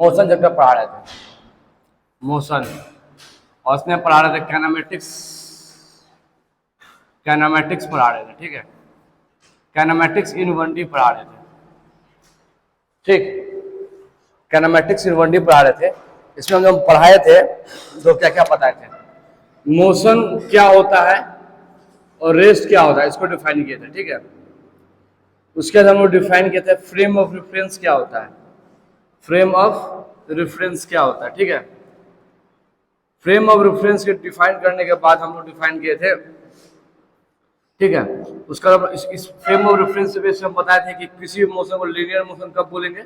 Motion जब पढ़ा रहे थे, मोशन, और उसमें पढ़ा रहे थे कैनामेटिक्स, कैनामेटिक्स पढ़ा रहे थे, ठीक है, कैनामेटिक्स इन 1D पढ़ा रहे थे, ठीक, कैनामेटिक्स इन 1D पढ़ा रहे थे। इसमें हम जब पढ़ाए थे तो क्या क्या बताए थे, मोशन क्या होता है और रेस्ट क्या होता है, इसको डिफाइन किए थे, ठीक है। उसके बाद हम लोग डिफाइन किए थे फ्रेम ऑफ रेफरेंस क्या होता है, फ्रेम ऑफ रेफरेंस क्या होता है, ठीक है। फ्रेम ऑफ रेफरेंस के डिफाइन करने के बाद हम लोग डिफाइन किए थे, ठीक है। उसका इस फ्रेम ऑफ रेफरेंस से बेस हम बताए थे कि किसी भी मोशन को लीनियर मोशन कब बोलेंगे,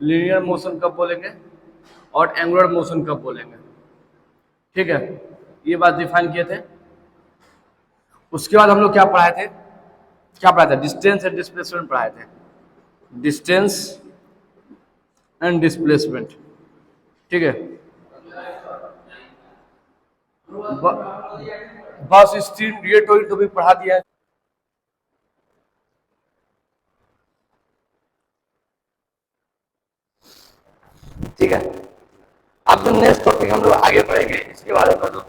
लीनियर मोशन कब बोलेंगे, और एंगुलर मोशन कब बोलेंगे, ठीक है, ये बात डिफाइन किए थे। उसके बाद हम लोग क्या पढ़ाए थे, क्या पढ़ाए थे, डिस्टेंस एंड डिस्प्लेसमेंट पढ़ाए थे, डिस्टेंस एंड डिस्प्लेसमेंट, ठीक है। बस इस तीन ये टॉपिक तो भी पढ़ा दिया है। ठीक है, अब जो नेक्स्ट टॉपिक हम लोग आगे पढ़ेंगे इसके बारे में, जो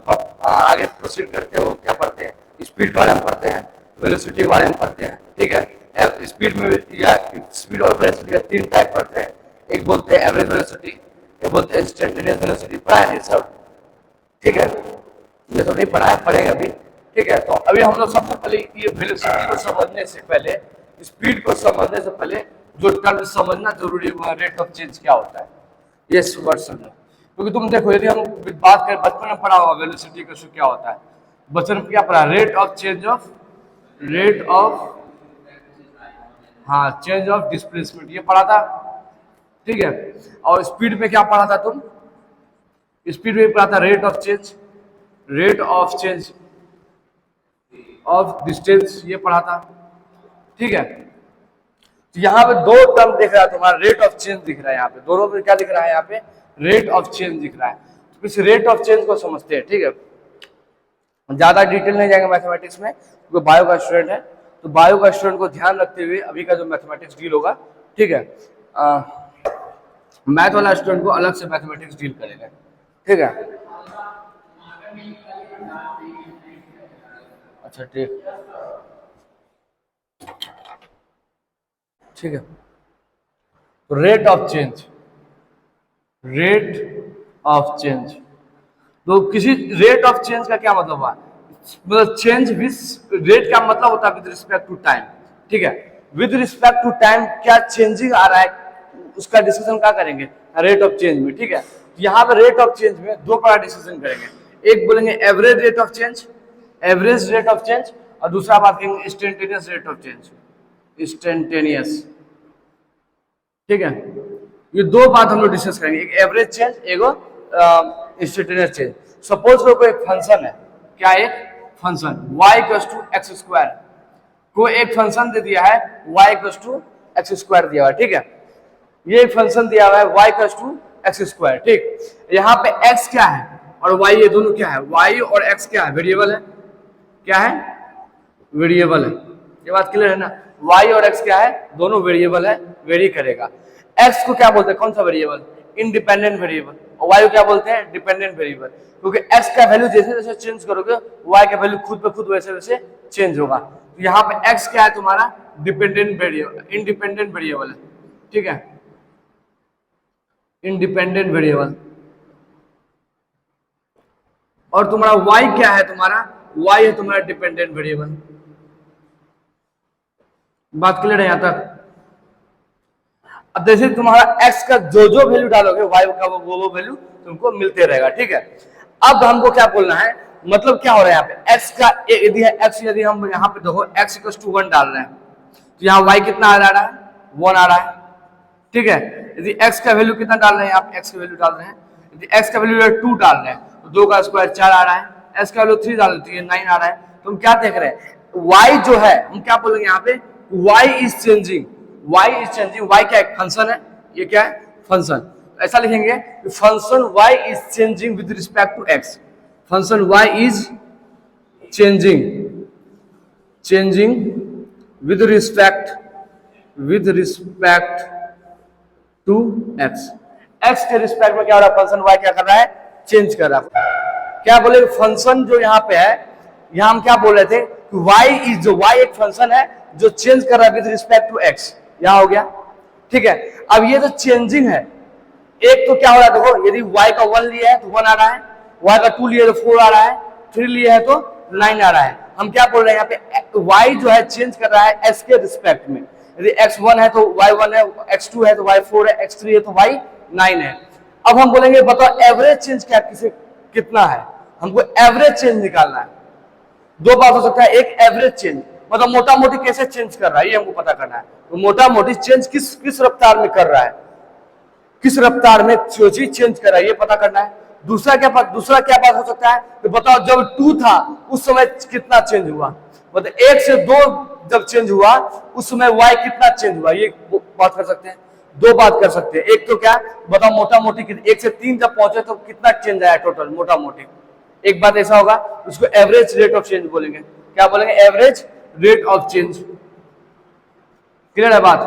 आगे प्रोसीड करते हैं वो क्या पढ़ते हैं, स्पीड के बारे में पढ़ते हैं, वेलोसिटी के बारे में पढ़ते हैं, ठीक है। स्पीड में या स्पीड और वेलोसिटी का तीन टाइप पढ़ते हैं, एक बोलते हैं एवरेज वेलोसिटी, एक बोलते हैं इंस्टेंटेनियस वेलोसिटी, पढ़ा है सब, ठीक है, ये तो नहीं पढ़ा है, पढ़ेंगे अभी, ठीक है। तो अभी हम लोग सबसे पहले ये वेलोसिटी को समझने से पहले, स्पीड को समझने से पहले जो टर्म समझना जरूरी है, रेट ऑफ चेंज क्या होता है, ये वर्ड समझो। क्योंकि तुम देखो, यदि हम बात करें, बचपन में पढ़ा होगा वेलोसिटी का क्या होता है, बचपन में क्या पढ़ा, rate of change of, rate of, हाँ, चेंज ऑफ डिस्प्लेसमेंट, ये पढ़ा था, ठीक है। और स्पीड में क्या पढ़ा था तुम, स्पीड में पढ़ा था rate of change, rate of change of distance, ये पढ़ा था, ठीक है। तो यहाँ पे दो टर्म दिख रहा है तुम्हारा, रेट ऑफ चेंज दिख रहा है, यहाँ पे दोनों में क्या दिख रहा है, यहाँ पे रेट ऑफ चेंज दिख रहा है। तो इस रेट ऑफ चेंज को समझते हैं, ठीक है। ज्यादा डिटेल नहीं जाएंगे मैथमेटिक्स में, क्योंकि बायो का स्टूडेंट है, तो बायो का स्टूडेंट को ध्यान रखते हुए अभी का जो मैथमेटिक्स डील होगा, ठीक है, मैथ वाला स्टूडेंट को अलग से मैथमेटिक्स डील करेगा, ठीक है। अच्छा, ठीक, ठीक है। तो rate of change, rate of change, तो किसी रेट ऑफ चेंज का क्या मतलब हुआ, मतलब चेंज विद रेट का मतलब होता है विद रिस्पेक्ट टू टाइम, ठीक है। विद रिस्पेक्ट टू टाइम क्या चेंजिंग आ रहा है, उसका डिस्कशन क्या करेंगे रेट ऑफ चेंज में, ठीक है। यहाँ पे रेट ऑफ चेंज में दो प्रकार डिस्कशन करेंगे, एक बोलेंगे average rate of change, average rate of change, और दूसरा बात करेंगे instantaneous rate of change, instantaneous, ठीक है। ये दो बात हम लोग डिस्कस करेंगे, एक एवरेज चेंज, एक इंस्टेंटेनियस चेंज। सपोज करो कोई फंक्शन है, क्या एक function y equals to x square, कोई एक फंक्शन दे दिया है y equals to x square दिया हुआ है, ठीक है। ये एक फंक्शन दिया हुआ है y equals to x square, ठीक। यहाँ पे x क्या है और y, ये दोनों क्या है, y और x क्या है, वेरिएबल है, क्या है, वेरिएबल है, ये बात क्लियर है ना। y और x क्या है, दोनों वेरिएबल है, वेरी करेगा। x को क्या बोलते हैं, कौन सा वेरिएबल, इंडिपेंडेंट वेरिएबल, और y को क्या बोलते हैं, डिपेंडेंट वेरिएबल, क्योंकि x का वैल्यू जैसे जैसे चेंज करोगे y का वैल्यू खुद पे खुद वैसे वैसे चेंज होगा। तो यहाँ पे x क्या है तुम्हारा, डिपेंडेंट वेरिएबल, इंडिपेंडेंट वेरिएबल है, ठीक है, इंडिपेंडेंट वेरिएबल। और तुम्हारा y क्या है, तुम्हारा y है तुम्हारा डिपेंडेंट वेरिएबल। बात क्लियर है यहाँ तक। अब जैसे तुम्हारा x का जो जो वैल्यू डालोगे y का वो वैल्यू तुमको मिलते रहेगा, ठीक है। अब हमको क्या बोलना है, मतलब क्या हो रहा है यहाँ पे x का, यदि है x, यदि हम यहाँ पे देखो x इक्वल टू 1 डाल रहे हैं, तो यहाँ y कितना आ रहा है, 1 आ रहा है, ठीक है। यदि x का वैल्यू कितना डाल रहे हैं, आप x का वैल्यू डाल रहे हैं, यदि x का वैल्यू 2 डाल रहे हैं तो 2 का स्क्वायर 4 आ रहा है, x का वैल्यू 3 डाल देते हैं 9 आ रहा है। तो हम क्या देख रहे हैं, y जो है हम क्या बोलेंगे यहाँ पे, y is changing, y is changing, y क्या है, फंक्शन है, ये क्या है, फंक्शन। ऐसा लिखेंगे function y is changing with respect to x, function y is changing, changing with respect to x। X के रिस्पेक्ट में क्या हो रहा है, फंक्शन वाई क्या कर रहा है, चेंज कर रहा है। क्या बोले, फंक्शन जो यहाँ पे है, यहाँ हम क्या बोल रहे थे कि वाई इज जो वाई एक फंक्शन है जो चेंज कर रहा है विद रिस्पेक्ट टू एक्स, यहाँ हो गया, ठीक है। अब ये जो चेंजिंग है, एक तो क्या हो रहा है, देखो यदि y का 1 लिया है तो 1 आ रहा है, y का 2 लिया है तो 4 आ रहा है, 3 लिया है तो 9 आ रहा है। हम क्या बोल रहे हैं यहाँ पे, y जो है चेंज कर रहा है x के रिस्पेक्ट में। यदि x1 है तो y1 है, x2 है तो y4 है, x3 है तो y9 है। अब हम बोलेंगे बताओ एवरेज चेंज क्या कितना है, हमको एवरेज चेंज निकालना है। दो बात हो सकता है, एक एवरेज चेंज मतलब मोटा मोटी कैसे चेंज कर रहा है ये हमको पता करना है, तो मोटा मोटी चेंज किस रफ्तार में कर रहा है, किस रफ्तार में चीज चेंज कर रहा है ये पता करना है। दूसरा क्या बात हो सकता है, तो बताओ जब 2 था उस समय कितना चेंज हुआ, मतलब 1 से 2 जब चेंज हुआ उस समय y कितना चेंज हुआ, ये बात कर सकते हैं। दो बात कर सकते हैं, एक तो क्या बताओ मोटा मोटी 1 से 3 जब पहुंचे तो कितना चेंज आया टोटल मोटा मोटी, एक बात ऐसा होगा, उसको एवरेज रेट ऑफ चेंज बोलेंगे। क्या बोलेंगे, average rate of change. Clear है बात,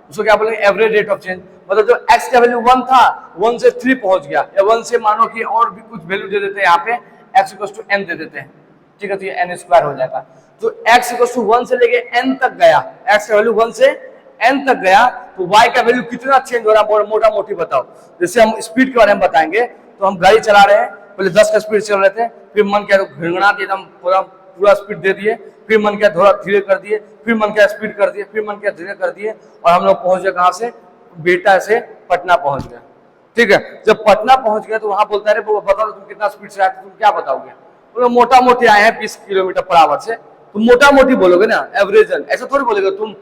उसको क्या बोलेंगे, एवरेज रेट ऑफ चेंज। मतलब जो x का वैल्यू 1 था 1 से 3 पहुंच गया, या 1 से मानो कि और भी कुछ वैल्यू दे देते हैं, यहाँ पे x = n दे देते हैं, ठीक है, तो ये n² हो जाएगा। तो x = 1 से लेके n तक गया, x का वैल्यू 1 से n तक गया, तो y का वैल्यू कितना चेंज हो रहा है मोटा मोटी बताओ। जैसे हम स्पीड के बारे में बताएंगे, तो हम गाड़ी चला रहे हैं, पहले 10 का स्पीड चल रहे थे, फिर मन क्या घिड़गड़ा दिए, एकदम पूरा स्पीड दे दिए, फिर मन क्या थोड़ा धीरे कर दिए, फिर मन क्या स्पीड कर दिए, फिर मन क्या धीरे कर दिए, और हम लोग पहुंच गए कहां से, बेटा से पटना पहुंच गए, ठीक है। जब पटना पहुंच गए तो वहां बोलता है बताओ तुम कितना स्पीड से आए, तुम क्या बताओगे, तो मोटा मोटी आए हैं 20 किलोमीटर/आवर से, तुम मोटा मोटी बोलोगे ना, एवरेज ऐसा थोड़ी बोलोगे तुम।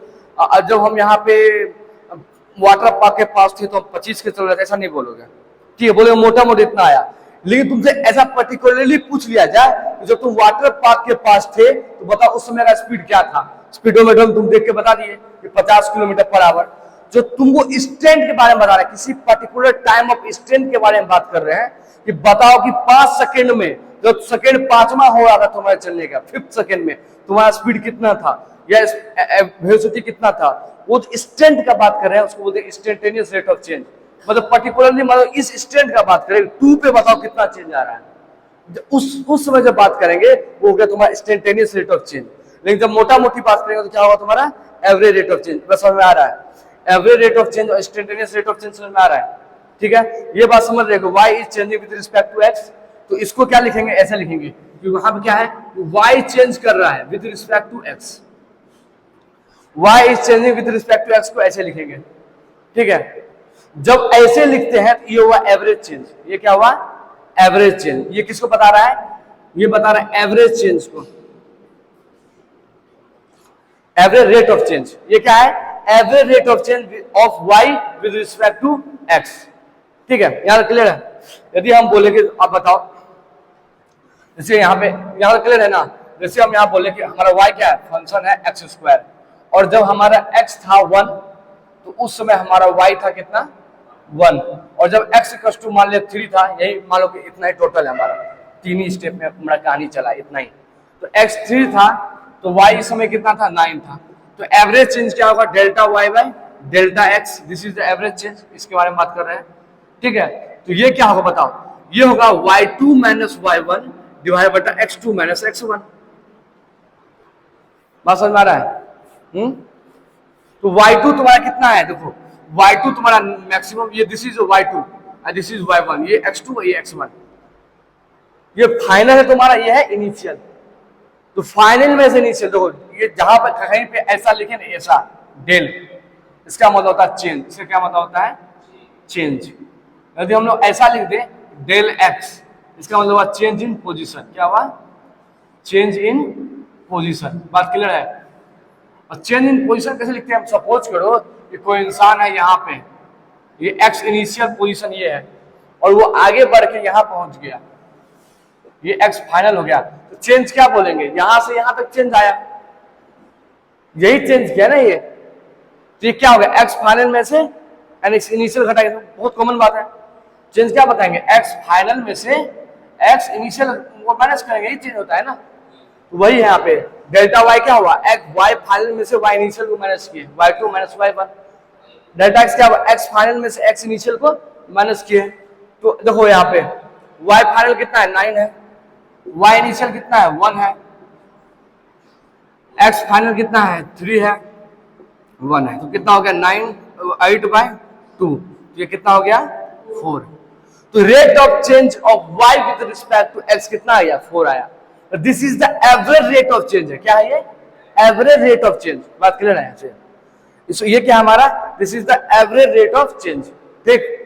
जब हम यहाँ पे वाटर पार्क के पास थे तो हम 25 के चल रहे थे, ऐसा नहीं बोलोगे, ठीक है, बोलोगे मोटा मोटी इतना आया। लेकिन तुमसे ऐसा पर्टिकुलरली पूछ लिया जाए, जब तुम वाटर पार्क के पास थे तो बताओ उस समय का स्पीड क्या था, स्पीडोमीटर तुम देख के बता दिए कि 50 किलोमीटर/आवर। जो तुमको इंस्टेंट के बारे में बता रहा है, किसी पर्टिकुलर टाइम ऑफ इंस्टेंट के बारे में बात कर रहे हैं, कि बताओ कि 5 सेकंड में, जब सेकंड 5वां हो रहा था तुम्हारे चलने का, 5th सेकंड में तुम्हारा स्पीड कितना था या वेलोसिटी कितना था, वो इंस्टेंट का बात कर रहे हैं, उसको बोलते हैं इंस्टेंटेनियस रेट ऑफ चेंज। मतलब पर्टिकुलरली मतलब इस इंस्टेंट का बात करें, 2 पे बताओ कितना चेंज आ रहा है, उस समय जब बात करेंगे वो हो गया तुम्हारा इंस्टेंटेनियस रेट ऑफ चेंज। लेकिन जब मोटा मोटी बात करेंगे तो क्या होगा तुम्हारा एवरेज रेट ऑफ चेंज। बस समझ में आ रहा है, एवरेज रेट ऑफ चेंज और इंस्टेंटेनियस रेट ऑफ चेंज समझ में आ रहा है, ठीक है। ये बात समझ रहे हो, y is changing with respect to x, तो इसको क्या लिखेंगे, ऐसे लिखेंगे कि वहां पे क्या है, y चेंज कर रहा है with respect to x, y is changing with respect to x को ऐसे लिखेंगे, ठीक है। जब ऐसे लिखते हैं तो ये हुआ एवरेज चेंज, ये क्या हुआ, एवरेज चेंज। ये किसको बता रहा है, ये बता रहा है एवरेज चेंज को, एवरेज रेट ऑफ चेंज। ये क्या है, average rate of change of y with respect to x, ठीक है, यहां क्लियर है। यदि हम बोलेंगे, आप बताओ, जैसे यहाँ क्लियर है ना, जैसे हम यहाँ बोले कि हमारा y क्या है, फंक्शन है x², और जब हमारा x था 1 तो उस समय हमारा y था कितना 1, और जब x = मान लिया 3 था, यही मान लो कि इतना ही टोटल है हमारा, 3 ही स्टेप में हमारा कहानी चला, इतना ही। तो x 3 था तो y इस समय कितना था, 9 था। तो एवरेज चेंज क्या होगा, delta y by delta x, this is the average change, इसके बारे में बात कर रहे हैं, ठीक है। तो ये क्या होगा बताओ, ये होगा y2 - y1 डिवाइड बटा x2 - x1। बात समझ में आ रहा है, तो y2 तुम्हारा कितना है, देखो y2 तुम्हारा मैक्सिमम, ये दिस इज y2 और दिस इज y1, ये x2 ये x1, ये फाइनल है तुम्हारा, ये है इनिशियल। तो फाइनल में से इनिशियल, देखो ये जहां पर कहीं पे ऐसा लिखे ना, ऐसा डेल, इसका मतलब होता है चेंज, इसका क्या मतलब होता है, चेंज। यदि हम लोग ऐसा लिख दे डेल x, इसका मतलब हुआ चेंज इन पोजीशन, क्या हुआ, चेंज इन पोजीशन। बात क्लियर है। और चेंज इन पोजीशन कैसे लिखते हैं, हम सपोज करो कि कोई इंसान है यहाँ पे, ये x इनिशियल पोजीशन ये है, और वो आगे बढ़ के यहाँ पहुंच गया, ये x फाइनल हो गया, तो चेंज क्या बोलेंगे, यहां से यहां तक चेंज आया, यही चेंज किया ना ये, तो ये क्या हो गया, x फाइनल में से x इनिशियल घटा, बहुत कॉमन बात है। चेंज क्या बताएंगे, x फाइनल में से x इनिशियल को माइनस करेंगे, यही चेंज होता है ना। तो वही है यहाँ पे डेल्टा y क्या हुआ, y फाइनल में से y इनिशियल को माइनस किए, y2 - y1, डेल्टा x क्या हुआ, x फाइनल में से x इनिशियल को माइनस किए तो देखो यहाँ पे y फाइनल कितना है 9 है, y इनिशियल कितना है 1 है, x फाइनल कितना है 3 है, 1 है, तो कितना हो गया 9 8/2, ये कितना हो गया 4। तो rate of change of y with respect to x कितना आया 4 आया। This is the average rate of change है, क्या है ये एवरेज रेट ऑफ चेंज, बात क्लियर है यहाँ से। ये क्या हमारा this is the average rate of change, ठीक,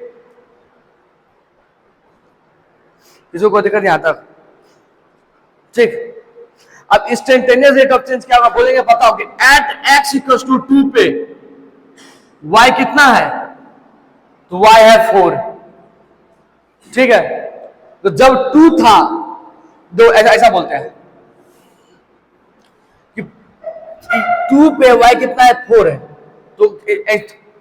इसको कोई दिक्कत यहां तक, ठीक। अब इंस्टेंटेनियस रेट ऑफ चेंज क्या होगा बोलेंगे, बताओ कि एट x इक्वल टू 2 पे y कितना है, तो y है 4, ठीक है। तो जब 2 था, दो ऐसा बोलते हैं कि 2 पे y कितना है 4 है, तो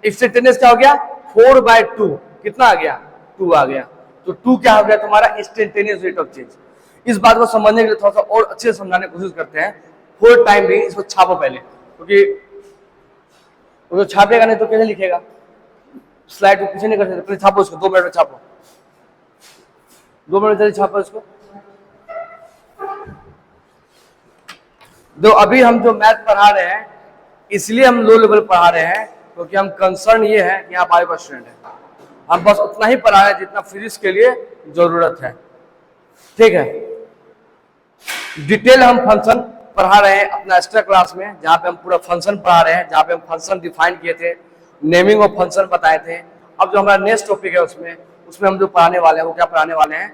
इंस्टेंटेनियस क्या हो गया 4/2, कितना आ गया 2 आ गया, तो 2 क्या हो गया तुम्हारा इंस्टेंटेनियस रेट ऑफ चेंज। इस बात को समझने के लिए थोड़ा सा और अच्छे से समझाने की कोशिश करते हैं। 4 टाइम भी इसको छापो पहले, क्योंकि वो तो छापेगा नहीं तो कैसे लिखेगा, स्लाइड को पीछे नहीं कर सकते, पहले छापो इसको, 2 मिनट में छापो, 2 मिनट जल्दी छापो इसको। दो अभी हम जो मैथ पढ़ा रहे हैं इसलिए हम लो लेवल पढ़ा रहे हैं, क्योंकि हम कंसर्न ये है कि आप बायो का स्टूडेंट है, हम बस उतना ही पढ़ा रहे हैं जितना फिजिक्स के लिए जरूरत है, ठीक है। डिटेल हम फंक्शन पढ़ा रहे हैं अपना एक्स्ट्रा क्लास में, जहां पे हम पूरा फंक्शन पढ़ा रहे हैं, जहां पे हम फंक्शन डिफाइन किए थे, नेमिंग ऑफ फंक्शन बताए थे। अब जो हमारा नेक्स्ट टॉपिक है उसमें हम जो पढ़ाने वाले हैं वो क्या पढ़ाने वाले हैं,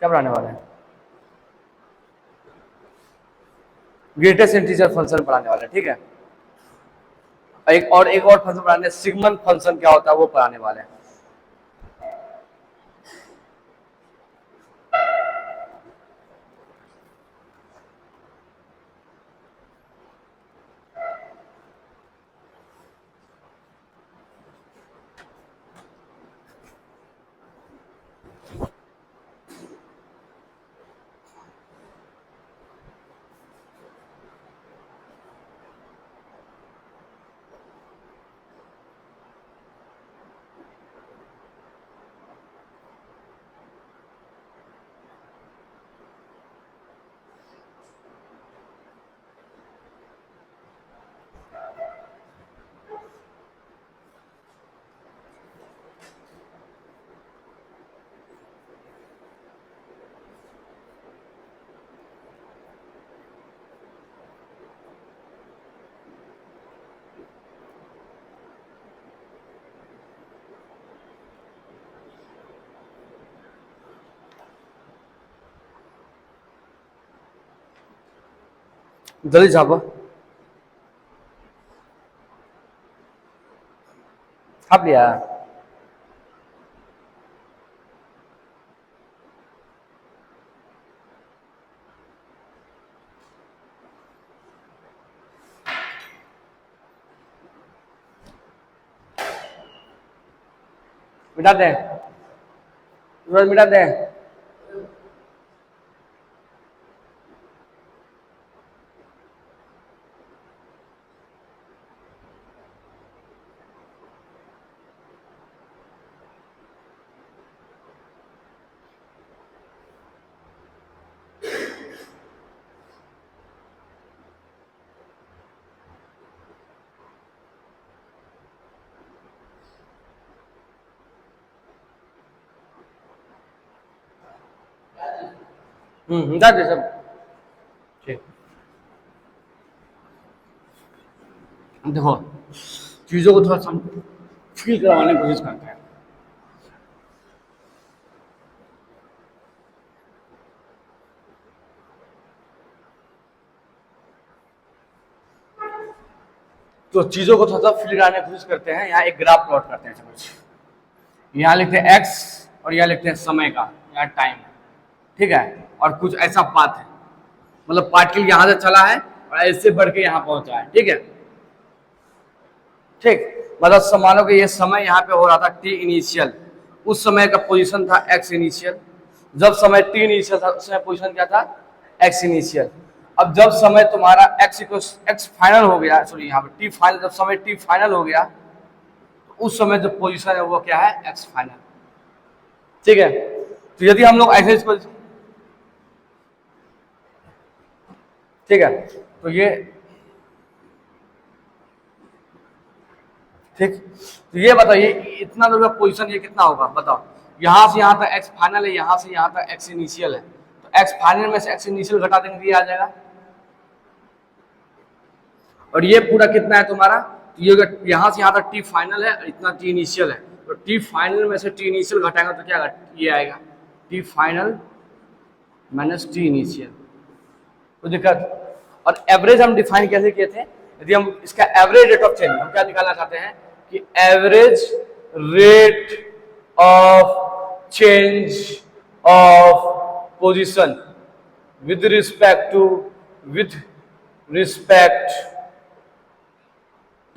क्या पढ़ाने वाले हैं, ग्रेटेस्ट इंटीजर फंक्शन पढ़ाने वाले हैं, ठीक है। एक और फंक्शन पढ़ाने, सिग्मन फंक्शन क्या होता है वो पढ़ाने वाले हैं। जल्दी छापो, छाप लिया, मिटा दें, मिटा दें। दे सब, ठीक। देखो चीजों को थोड़ा सा फील करवाने की कोशिश करते हैं। तो चीजों को थोड़ा सा फील कराने की कोशिश करते हैं। यहाँ एक ग्राफ प्लॉट करते हैं, समझ, यहाँ लिखते हैं x और यहाँ लिखते हैं समय का, यहाँ टाइम, ठीक है, और कुछ ऐसा पाथ है, मतलब पार्टिकल यहाँ से चला है और ऐसे बढ़ के यहाँ पहुंचा है, ठीक है, ठीक। मतलब मानो कि ये समय यहाँ पे हो रहा था t इनिशियल, उस समय का पोजीशन था x इनिशियल, जब समय t इनिशियल था उस समय पोजीशन क्या था x इनिशियल। अब जब समय तुम्हारा x फाइनल हो गया, सॉरी यहाँ पे t फाइनल, जब समय t फाइनल हो गया तो उस समय जो पोजीशन है वो क्या है, एक्स फाइनल। ठीक है, तो यदि हम लोग ऐसे इसको, ठीक है, तो ये ठीक, तो ये बताइए इतना जो पोजीशन ये कितना होगा बताओ। यहां से यहां तक एक्स फाइनल है, यहां से यहां तक एक्स इनिशियल है, तो एक्स फाइनल में से एक्स इनिशियल घटा देंगे तो ये आ जाएगा। और ये पूरा कितना है तुम्हारा, तो ये यहां से यहां तक टी फाइनल है, इतना टी इनिशियल है, तो टी फाइनल में से टी इनिशियल घटाएंगे तो क्या ये आएगा, T final minus t initial. तो दिक्कत। और एवरेज हम डिफाइन कैसे किए थे, यदि हम इसका एवरेज रेट ऑफ चेंज हम क्या निकालना चाहते हैं कि average rate of change of position with respect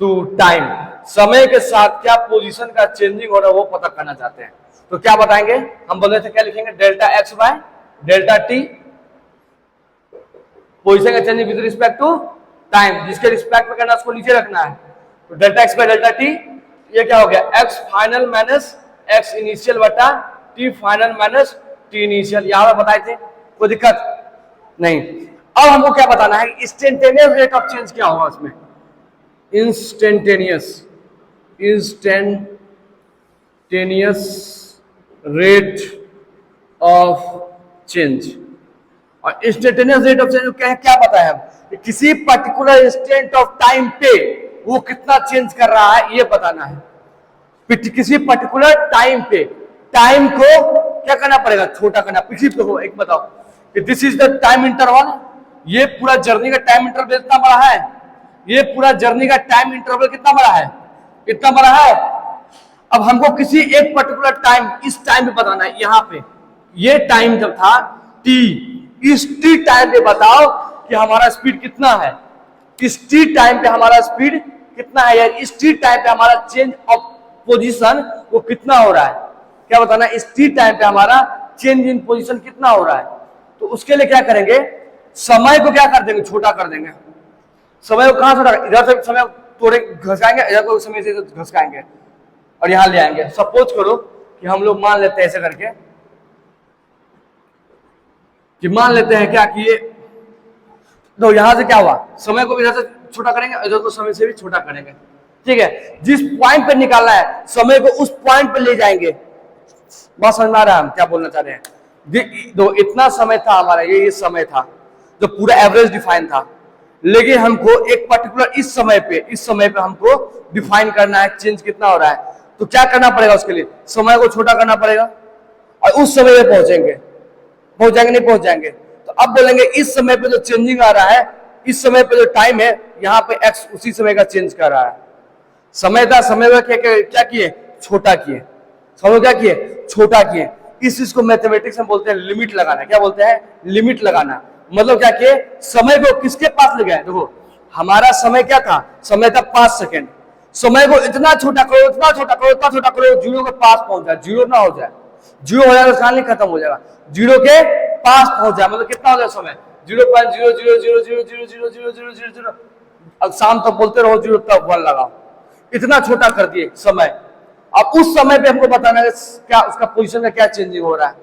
to time, समय के साथ क्या पोजीशन का चेंजिंग हो रहा है वो पता करना चाहते हैं। तो क्या बताएंगे, हम बोल रहे थे क्या लिखेंगे, delta x by delta t, position का changing with respect to time, जिसके रिस्पेक्ट में करना उसको नीचे रखना है। तो delta x by delta t, ये क्या हो गया, x final minus x initial बटा t final minus t initial. यहां पर बताए थे, कोई दिक्कत नहीं। अब हमको क्या बताना है, इंस्टेंटेनियस रेट ऑफ चेंज क्या होगा उसमें, इंस्टेंटेनियस रेट ऑफ चेंज। और इंस्टेंटेनियस रेट ऑफ चेंज क्या बताया हम, किसी पर्टिकुलर इंस्टेंट ऑफ टाइम पे वो कितना चेंज कर रहा है ये बताना है। किसी पर्टिकुलर टाइम पे टाइम को क्या करना पड़ेगा, छोटा करना। किसी पे हो एक बताओ कि this is the time interval, ये पूरा जर्नी का टाइम इंटरवल कितना बड़ा है, ये पूरा जर्नी का टाइम इंटरवल कितना बड़ा है, इतना बड़ा है। अब हमको किसी एक पर्टिकुलर टाइम, इस टाइम पे बताना है, यहाँ पे ये टाइम जब था टी, इस टी टाइम पे बताओ कि हमारा स्पीड कितना है, इस टी टाइम पे हमारा स्पीड कितना है, यार इस टी टाइम पे हमारा चेंज ऑफ पोजीशन वो कितना हो रहा है, क्या बताना, इस टी टाइम पे हमारा चेंज इन पोजीशन कितना हो रहा है। तो उसके लिए क्या करेंगे, समय को क्या कर देंगे, छोटा कर देंगे। समय को कहां छोटा, इधर से समय थोड़े घसकाएंगे, इधर को समय से घसकाएंगे और यहां ले आएंगे। सपोज करो कि हम लोग मान लेते हैं ऐसे करके कि मान लेते हैं क्या कि ये तो यहां से क्या हुआ, समय को इधर से छोटा करेंगे, इधर को समय से भी छोटा करेंगे। ठीक है, जिस पॉइंट पे निकालना है समय को उस पॉइंट पे ले जाएंगे। बात समझ में आ रहा है हम क्या बोलना चाह रहे हैं। दो इतना समय था हमारा, ये समय था जो पूरा एवरेज डिफाइन था, लेकिन हमको एक पर्टिकुलर इस समय पे हमको डिफाइन करना है चेंज कितना हो रहा है। तो क्या करना पड़ेगा, उसके लिए समय को छोटा करना पड़ेगा और उस समय पे पहुंचेंगे नहीं पहुंच जाएंगे। तो अब बोलेंगे इस समय पे जो चेंजिंग आ रहा है, इस समय पे जो टाइम है यहाँ पे एक्स उसी समय का चेंज कर रहा है। समय था, समय में क्या किए, छोटा किए, समय क्या किए, छोटा किए। इस चीज को मैथमेटिक्स में बोलते हैं लिमिट लगाना। क्या बोलते हैं, लिमिट लगाना। मतलब क्या किए, समय को किसके पास ले गए, देखो हमारा समय क्या था, समय था 5 सेकेंड, समय को इतना छोटा करो, इतना छोटा करो, इतना छोटा करो, जीरो के पास पहुंच जाए, जीरो ना हो जाए, जीरो हो जाए तो कहानी खत्म हो जाएगा, जीरो के पास पहुंच जाए, मतलब कितना हो जाए समय 0.000000000। अब शाम तक बोलते रहो जीरो तक 1 लगाओ, इतना छोटा कर दिए समय। अब उस समय पे हमको बताना है क्या उसका पोजीशन में क्या चेंजिंग हो रहा है।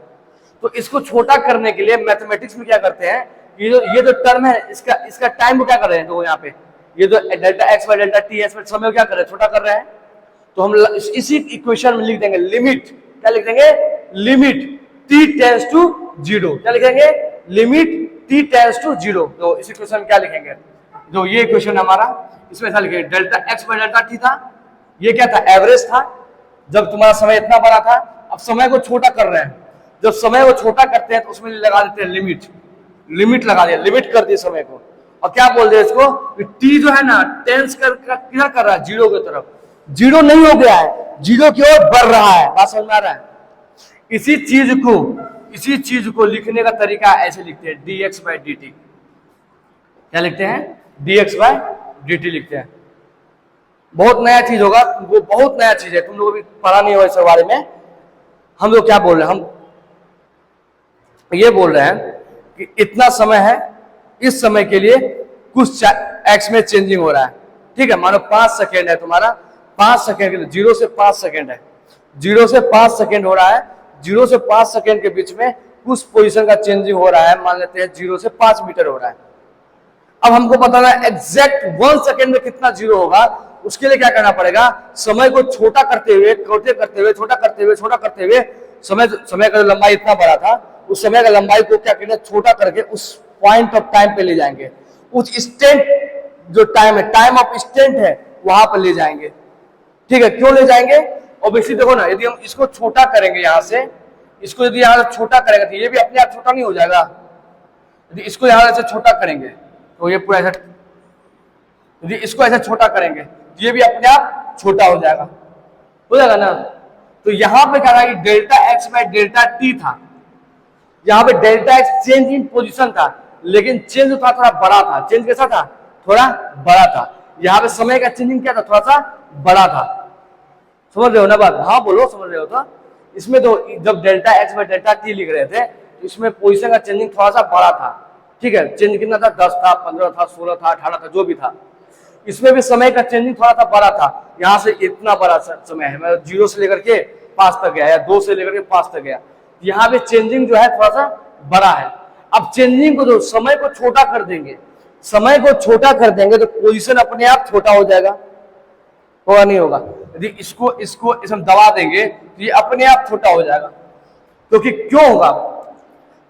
तो इसको छोटा करने के लिए मैथमेटिक्स में क्या करते हैं, ये जो टर्म है इसका टाइम को क्या कर रहे हैं, तो यहाँ पे ये जो delta x by delta T है, समय को क्या कर रहे हैं, छोटा कर रहे हैं। तो हम इसी इक्वेशन में लिख देंगे लिमिट, क्या लिख देंगे, लिमिट t टेंड्स टू 0। क्या लिखेंगे, लिमिट t टेंड्स टू 0। तो इस इक्वेशन में क्या लिखेंगे, जो ये इक्वेशन हमारा, इसमें ऐसा लिखेंगे delta x by delta T था, ये क्या था, एवरेज था जब तुम्हारा समय इतना बड़ा था। अब समय को छोटा कर रहे हैं, जब समय को छोटा करते हैं तो उसमें लगा देते हैं लिमिट लगा दिया, लिमिट कर दिए समय को। और क्या बोल रहे हैं इसको, टी जो है ना टेंस किधर कर रहा है, जीरो की तरफ। जीरो नहीं हो गया है, जीरो की ओर बढ़ रहा है। बात समझ में आ रहा है। इसी चीज को लिखने का तरीका ऐसे लिखते हैं, dx बाय dt। क्या लिखते हैं, dx बाय dt लिखते हैं। बहुत नया चीज होगा, वो बहुत नया चीज है, तुम लोग भी पढ़ा नहीं होगा इस बारे में। हम लोग क्या बोल रहे हैं, हम ये बोल रहे हैं कि इतना समय है, इस समय के लिए कुछ एक्स में चेंजिंग हो रहा है। ठीक है, मानो 5 सेकेंड है तुम्हारा, 5 सेकेंड के लिए, 0 से 5 सेकेंड है, 0 से 5 सेकेंड हो रहा है, 0 से 5 सेकेंड के बीच में कुछ पोजीशन का चेंजिंग हो रहा है, मान लेते हैं 0 से 5 मीटर हो रहा है। अब हमको बताना है एग्जैक्ट 1 सेकेंड में कितना जीरो होगा। उसके लिए क्या करना पड़ेगा, समय को छोटा करते हुए, छोटा करते हुए समय का लंबाई इतना बड़ा था, उस समय का लंबाई को क्या करेंगे, छोटा करके उस पॉइंट ऑफ टाइम पे ले जाएंगे, उस इंस्टेंट जो टाइम है, टाइम ऑफ इंस्टेंट है, वहां पर ले जाएंगे। ठीक है, क्यों ले जाएंगे? ऑब्वियसली देखो ना, यदि हम इसको छोटा करेंगे यहां से, इसको यदि यहां से छोटा करेंगे तो ये भी अपने आप छोटा नहीं हो जाएगा। यदि इसको यहां से छोटा करेंगे तो ये पूरा ऐसा, यदि इसको ऐसा छोटा करेंगे ये भी अपने आप छोटा हो जाएगा ना। तो यहां पे क्या था, delta x by delta T था, यहां पे delta x change in position था, लेकिन चेंज था थोड़ा बड़ा था। चेंज कैसा था? थोड़ा बड़ा था। यहां पे समय का चेंजिंग क्या था? थोड़ा सा बड़ा था। समझ रहे हो ना बात? हाँ बोलो, समझ रहे हो? तो इसमें तो जब delta x by delta T लिख रहे थे तो इसमें पोजीशन का चेंजिंग थोड़ा सा बड़ा था। ठीक है, चेंज कितना था? 10 था, 15 था, 16 था, 18 था, जो भी था। इसमें भी समय का चेंजिंग थोड़ा सा बड़ा था। यहां से इतना बड़ा समय है, मतलब 0 से लेकर के 5 तक गया, या 2 से लेकर के 5 तक गया। यहाँ पे चेंजिंग जो है थोड़ा सा बड़ा है। अब चेंजिंग को, जो समय को छोटा कर देंगे, समय को छोटा कर देंगे तो पोजीशन अपने आप छोटा हो जाएगा, होगा नहीं होगा? यदि इसको हम दबा देंगे तो ये अपने आप छोटा हो जाएगा। क्योंकि क्यों होगा?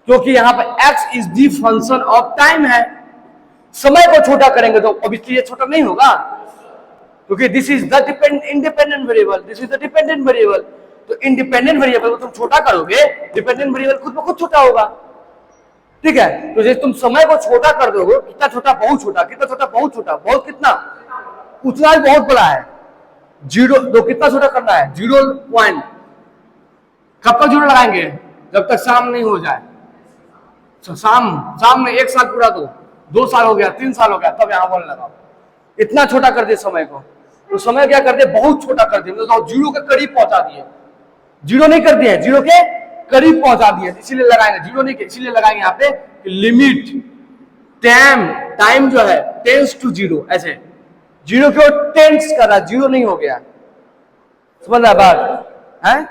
क्योंकि यहाँ पे x is the function of time है। समय को छोटा करेंगे तो ऑब्वियसली ये छोटा नहीं होगा, क्योंकि this is the independent variable, this is the dependent variable. तो इंडिपेंडेंट वेरिएबल को तुम छोटा करोगे, डिपेंडेंट वेरिएबल खुद ब खुद छोटा होगा। ठीक है, तो जैसे तुम समय को छोटा कर दोगे, कितना छोटा? बहुत छोटा। कितना छोटा? बहुत छोटा। बहुत कितना? उतना ही बहुत बड़ा है। 0 तो कितना छोटा करना है? 0 पॉइंट। कब तक 0 लगाएंगे? जब तक शाम नहीं हो जाए। शाम में 1 साल पूरा दो, 2 साल हो गया, 3 साल हो गया, तब यहां बोलने लगाओ। इतना छोटा कर दिए समय को। तो समय क्या कर दिए? बहुत छोटा कर दिए, मतलब 0 के करीब पहुंचा दिए। 0 नहीं कर दिए, 0 के करीब पहुंचा दिए, इसीलिए लगाएंगे। 0 नहीं, इसीलिए लगाएंगे यहाँ पे लिमिट टाइम जो है टेंस टू 0, ऐसे 0 क्यों टेंस कर रहा? 0 नहीं हो गया, समझ रहा बात है?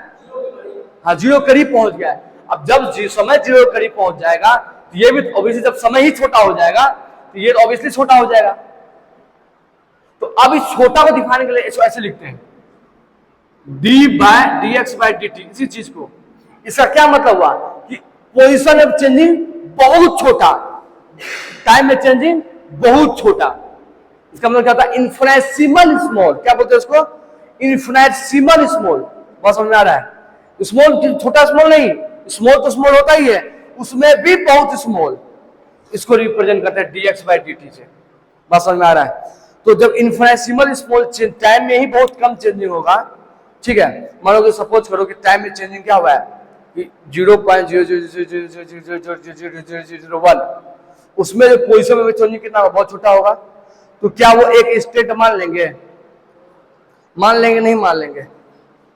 हाँ, 0 करीब पहुंच गया। अब जब समय 0 करीब पहुंच जाएगा तो ये भी ऑब्वियसली, जब समय ही छोटा हो जाएगा तो ये ऑब्वियसली छोटा हो जाएगा। तो अब इस छोटा को दिखाने के लिए इसको ऐसे लिखते हैं, dx by dt। इसी चीज को, इसका क्या मतलब हुआ कि पोजीशन ऑफ चेंजिंग बहुत छोटा, टाइम में चेंजिंग बहुत छोटा। इसका मतलब क्या होता है? Infinitesimal small. क्या बोलते हैं उसको? Infinitesimal small. बहुत समझ में आ रहा है? स्मॉल, छोटा स्मॉल नहीं, स्मॉल तो स्मॉल होता ही है, उसमें भी बहुत स्मॉल। इसको रिप्रेजेंट करते हैं dx by dt से। बात समझ में आ रहा है? तो जब इन्फिनिटेसिमल स्मॉल टाइम में ही बहुत कम चेंजिंग होगा, ठीक है, मानो कि सपोज करो कि टाइम में चेंजिंग क्या हुआ है कि 0.000000001, उसमें जो पोजीशन में चेंजिंग कितना होगा? बहुत छोटा होगा। तो क्या वो एक स्टेट मान लेंगे? मान लेंगे? नहीं मान लेंगे।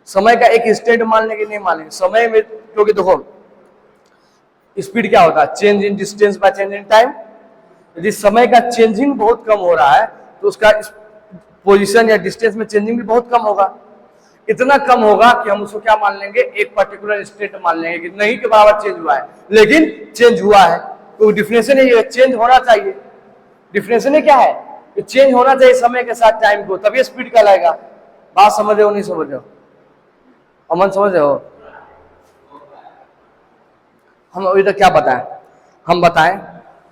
समय का एक स्टेट मान लेंगे? नहीं मान लेंगे। समय में, क्योंकि देखो स्पीड क्या होता है? Change in distance by change in time. यदि समय का चेंजिंग बहुत कम हो रहा है तो उसका पोजीशन या डिस्टेंस में चेंजिंग भी बहुत कम होगा। इतना कम होगा कि हम उसको क्या मान लेंगे? एक पर्टिकुलर स्टेट मान लेंगे कि नहीं के बराबर चेंज हुआ है, लेकिन चेंज हुआ है। तो डिफिनेशन है, चेंज होना चाहिए। डिफिनेशन क्या है? कि चेंज होना चाहिए समय के साथ टाइम को, तभी स्पीड कहलाएगा। बात समझ रहे हो? नहीं समझ रहे हो? अमन समझ रहे हो? हम अभी तक क्या बताएं? हम बताएं,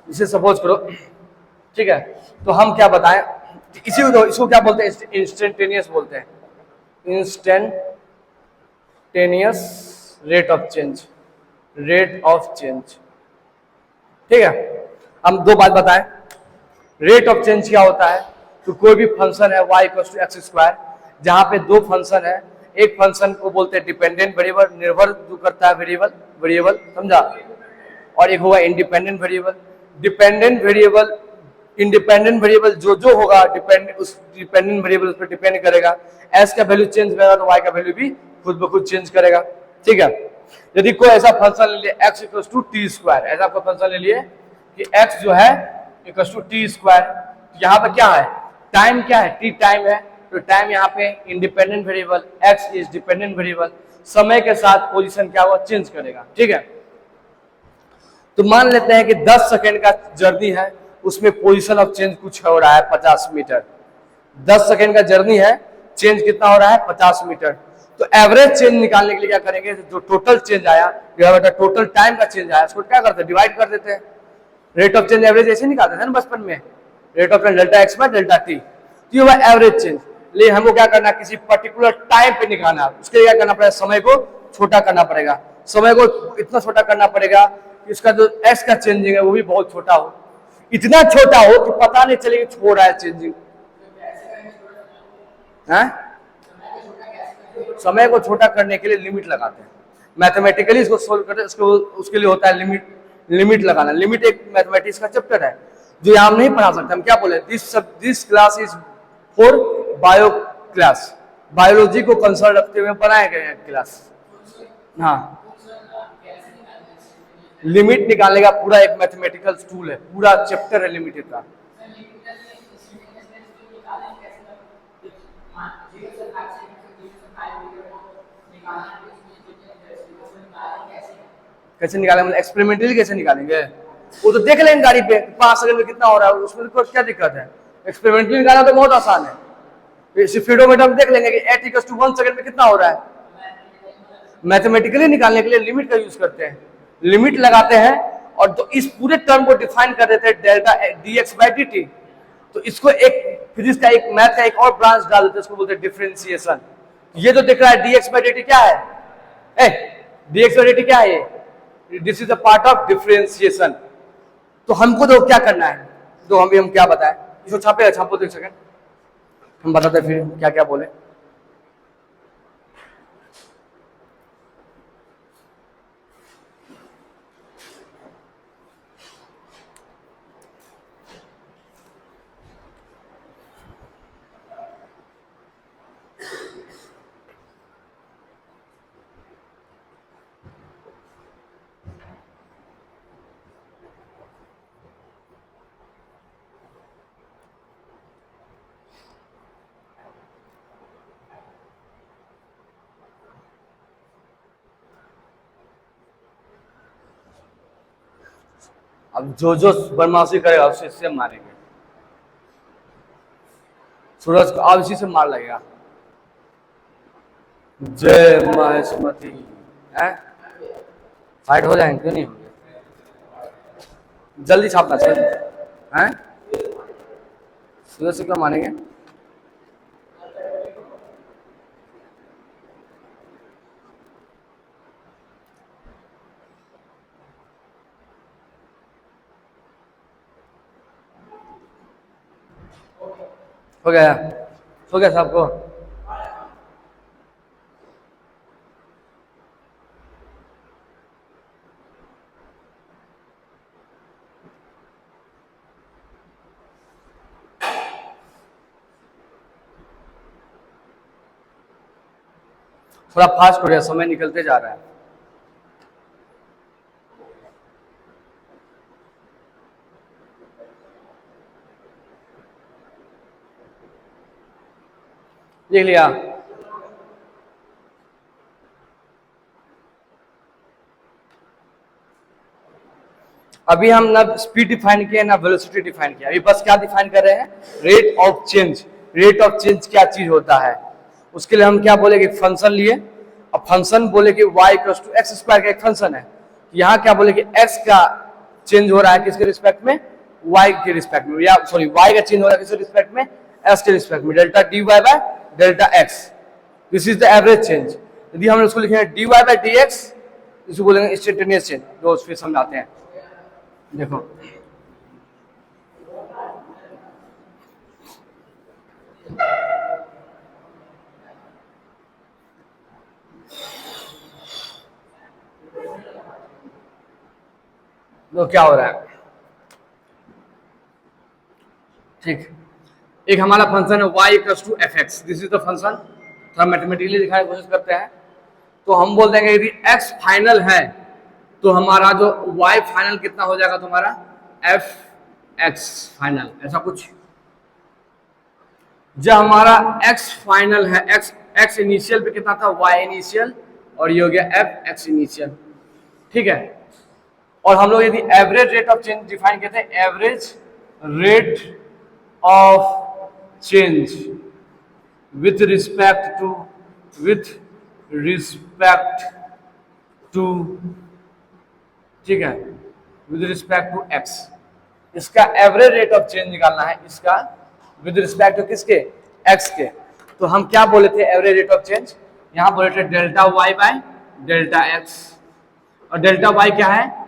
इसे सपोज करो, ठीक है, तो हम क्या बताएं? इसको क्या बोलते हैं? इंस्टेंटेनियस बोलते हैं। Instantaneous rate of change, rate of change. ठीक है, हम दो बात बताएं। रेट ऑफ चेंज क्या होता है? तो कोई भी फंक्शन है y = x², जहां पे दो फंक्शन है, एक फंक्शन को बोलते हैं डिपेंडेंट वेरिएबल, निर्भर जो करता है वेरिएबल, समझा, और एक होगा independent variable. Dependent variable, independent variable जो होगा उस डिपेंडेंट वेरिएबल पर डिपेंड करेगा। s का वैल्यू चेंज करेगा तो y का वैल्यू भी खुद ब खुद चेंज करेगा। ठीक है, यदि कोई ऐसा फंक्शन ले लिए x = t², ऐसा कोई फंक्शन ले लिए कि x जो है = t², यहाँ पर क्या है? टाइम क्या है? t टाइम है, तो टाइम यहाँ पे independent variable, x is dependent variable, समय के साथ पोजीशन क्या हुआ, चेंज करेगा। ठीक है, तो मान लेते हैं कि 10 सेकेंड का जर्नी है, उसमें पोजीशन ऑफ चेंज कुछ हो रहा है 50 मीटर। 10 सेकेंड का जर्नी है, चेंज कितना हो रहा है, 50 मीटर। तो एवरेज चेंज निकालने के लिए क्या करेंगे, जो टोटल चेंज आया, टोटल टाइम का चेंज आया, उसको क्या करते हैं, डिवाइड कर देते हैं। रेट ऑफ चेंज एवरेज ऐसे निकालते थे ना बचपन में, rate of change delta x by delta T, तो ये हुआ एवरेज चेंज। लेकिन हमको क्या करना है, किसी पर्टिकुलर टाइम पे निकालना है, उसके लिए क्या करना पड़ेगा, समय को छोटा करना पड़ेगा। समय को इतना छोटा करना पड़ेगा कि उसका जो एक्स का चेंजिंग है वो भी बहुत छोटा हो, इतना छोटा हो कि पता नहीं चले कि छोड़ रहा है चेंजिंग। समय को छोटा करने के लिए लिमिट लगाते हैं, मैथमेटिकली इसको सोल्व करते हैं, उसके लिए होता है लिमिट, लिमिट लगाना। लिमिट एक मैथमेटिक्स का चैप्टर है जो यहाँ हम नहीं पढ़ा सकते। हम क्या बोले, this class is for bio class, biology को कंसर्न रखते हुए बनाए गए हैं क्लास। हाँ, लिमिट निकालने का पूरा एक मैथमेटिकल टूल है, पूरा चैप्टर है लिमिट का। कैसे निकालेंगे, मतलब एक्सपेरिमेंटली कैसे निकालेंगे, वो तो देख लेंगे गाड़ी पे 5 सेकंड में कितना हो रहा है, उसमें तो क्या दिक्कत है। एक्सपेरिमेंटली निकालना तो बहुत आसान है, स्पीडोमीटर में देख लेंगे कि 8 = 1 सेकंड में कितना हो रहा है। मैथमेटिकली निकालने के लिए लिमिट का यूज करते हैं, लिमिट लगाते हैं और तो इस पूरे टर्म को डिफाइन कर देते हैं डेल्टा dx बाई dt। तो इसको एक फिजिक्स का, एक मैथ का एक और ब्रांच डाल देते हैं, इसको बोलते हैं डिफरेंशिएशन। ये जो दिख रहा है dx बाई dt क्या है, dx बाई dt क्या है, ये this is a part of differentiation. तो हमको तो क्या करना है, तो हम क्या बताएं, इसको छापे, छापो तो एक सेकंड, हम बताते फिर क्या क्या बोले। अब जो बदमाशी करेगा उसे इससे मारेंगे, सूरज को अब इसी से मार लगेगा। जय महेशमती है, फाइट हो जाएंगे, क्यों नहीं होंगे, जल्दी छापना चाहिए हैं, सूरज से क्यों मानेंगे। हो गया, हो गया सबको। थोड़ा फास्ट हो गया, समय निकलते जा रहा है। लिख लिया, अभी हम ना स्पीड डिफाइन किया ना वेलोसिटी डिफाइन किया, अभी बस क्या डिफाइन कर रहे हैं, rate of change. Rate of change क्या चीज होता है, उसके लिए हम क्या बोले कि फंक्शन लिए, अब फंक्शन बोले कि y = x² का एक फंक्शन है। यहाँ क्या बोले कि x का चेंज हो रहा है किसके रिस्पेक्ट में, y के रिस्पेक्ट में, या सॉरी y का चेंज हो रहा है किसके रिस्पेक्ट में, s के रिस्पेक्ट में, delta dy by delta x, this is the average change. यदि हम इसको लिखेंगे dy बाय dx, इसको बोलेंगे इंस्टेंटेनियस चेंज, जो फिर समझाते हैं। देखो तो क्या हो रहा है, ठीक, एक हमारा फंक्शन है y = fx, this is the function. थोड़ा मैथमेटिकली दिखाने की कोशिश करते हैं, तो हम बोल देंगे यदि x फाइनल है तो हमारा जो y फाइनल कितना हो जाएगा तुम्हारा, fx फाइनल, ऐसा कुछ। जब हमारा x फाइनल है, x इनिशियल पे कितना था, y इनिशियल, और ये हो गया f x इनिशियल, ठीक है। और हम लोग यदि average rate of change define करते हैं, average rate of change with respect to, ठीक है, विद रिस्पेक्ट टू x, इसका एवरेज रेट ऑफ चेंज निकालना है, इसका विद रिस्पेक्ट टू किसके, x के। तो हम क्या बोले थे एवरेज रेट ऑफ चेंज, यहां बोले थे delta y by delta x, और डेल्टा y क्या है,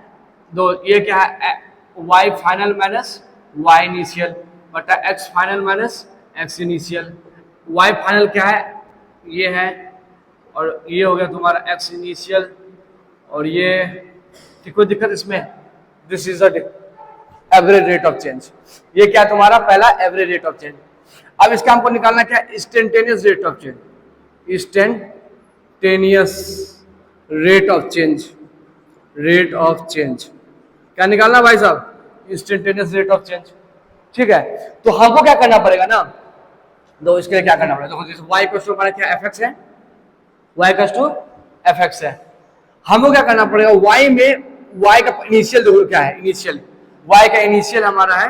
दो ये क्या है, y final minus y initial बटा x final minus x initial. y final क्या है, ये है, और ये हो गया तुम्हारा x इनिशियल, और ये कोई दिक्कत इसमें, this is the average rate of change. ये क्या तुम्हारा पहला एवरेज रेट ऑफ चेंज। अब इसका हमको निकालना क्या, instantaneous rate of change, instantaneous rate of change, rate of change क्या निकालना भाई साहब, इंस्टेंटेनियस रेट ऑफ चेंज, ठीक है। तो हमको क्या करना पड़ेगा ना, तो इसके लिए क्या करना पड़ेगा, देखो जैसे y इक्वल टू हमारा क्या fx है, y इक्वल टू fx है, हमको क्या करना पड़ेगा, y में y का इनिशियल देखो क्या है, इनिशियल y का इनिशियल हमारा है,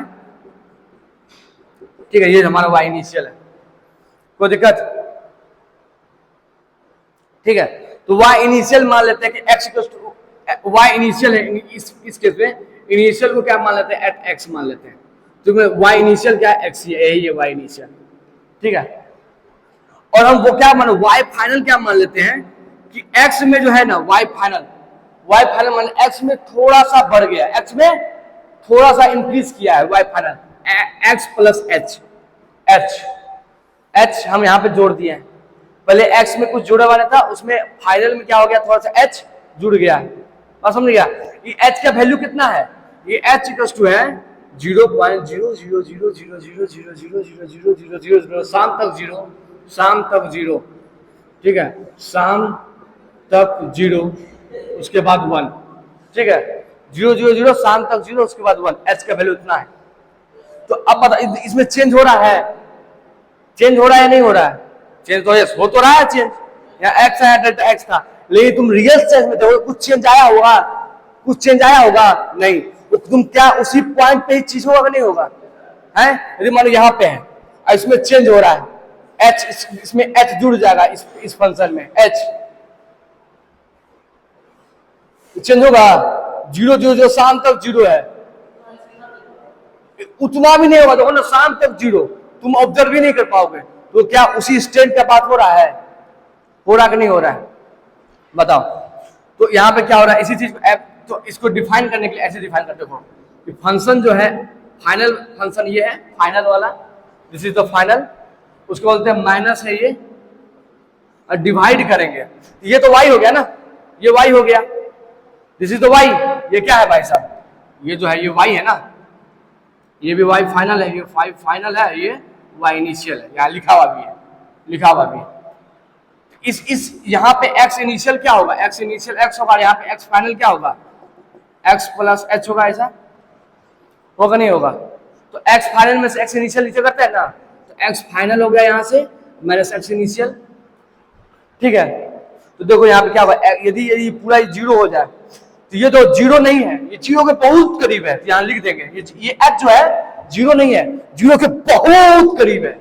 ठीक है, ये हमारा y इनिशियल है, कोई दिक्कत, ठीक है। तो y इनिशियल मान लेते हैं कि x equal to y initial है, इस केस में इनिशियल को क्या मान लेते हैं, एट x मान लेते हैं, तो y इनिशियल क्या है, x यही है y इनिशियल, ठीक है। और हम वो क्या मान, y फाइनल क्या मान लेते हैं कि x में जो है ना y फाइनल मान x में थोड़ा सा बढ़ गया, x में थोड़ा सा इंक्रीज किया है y final, x plus h हम यहाँ पे जोड़ दिए हैं, पहले x में कुछ जुड़ा हुआ नहीं था, उसमें फाइनल में क्या हो गया, थोड़ा सा h जुड़ गया, बात समझ गया। ये h का वैल्यू कितना है, ये h इक्वल टू है 0.00000000000 शाम तक जीरो, ठीक है, शाम तक जीरो, उसके बाद 1, ठीक है, 000 शाम तक 0, उसके बाद 1, h का वैल्यू इतना है। तो अब बता इसमें चेंज हो रहा है, चेंज हो रहा है नहीं हो रहा है, चेंज तो हो तो रहा है चेंज, यहाँ x है डेल्टा x था, लेकिन तुम रियल चेंज में देखो कुछ चेंज आया होगा, कुछ चेंज आया होगा नहीं, तो तुम क्या उसी पॉइंट पे ही चीज होगा कि नहीं होगा, है, यदि मान लो यहाँ पे है और इसमें चेंज हो रहा है, h इसमें h जुड़ जाएगा, इस फंक्शन में h चेंज होगा, 000 शाम तक 0 है, उतना भी नहीं होगा, देखो ना शाम तक 0, तुम ऑब्जर्व भी नहीं कर पाओगे, तो क्या उसी स्टेट का बात हो रहा है, हो रहा कि नहीं हो रहा है, बताओ। तो यहाँ पे क्या हो रहा है, इसी चीज तो इसको डिफाइन करने के लिए ऐसे डिफाइन करते हो, फंक्शन जो है फाइनल फंक्शन ये है, फाइनल वाला, दिस इज द फाइनल, उसको बोलते हैं माइनस है ये, और डिवाइड करेंगे, ये तो y हो गया ना, ये y हो गया, दिस इज द y, ये क्या है भाई साहब, ये जो है ये y है ना, ये भी y फाइनल है, ये फाइनल है, ये y इनिशियल है, यहाँ लिखा हुआ भी है, लिखा हुआ भी है। इस यहाँ पे x इनिशियल क्या होगा, x इनिशियल x होगा, यहाँ पे x फाइनल क्या होगा, x प्लस h होगा, ऐसा होगा नहीं होगा, तो x फाइनल में से x इनिशियल नीचे करते हैं ना, तो x फाइनल हो गया यहाँ से माइनस x इनिशियल, ठीक है। तो देखो यहाँ पे क्या होगा, यदि पूरा 0 हो जाए, तो ये तो 0 नहीं है, ये 0 के बहुत करीब है, तो यहाँ लिख देंगे ये h जो है 0 नहीं है, 0 के बहुत करीब है,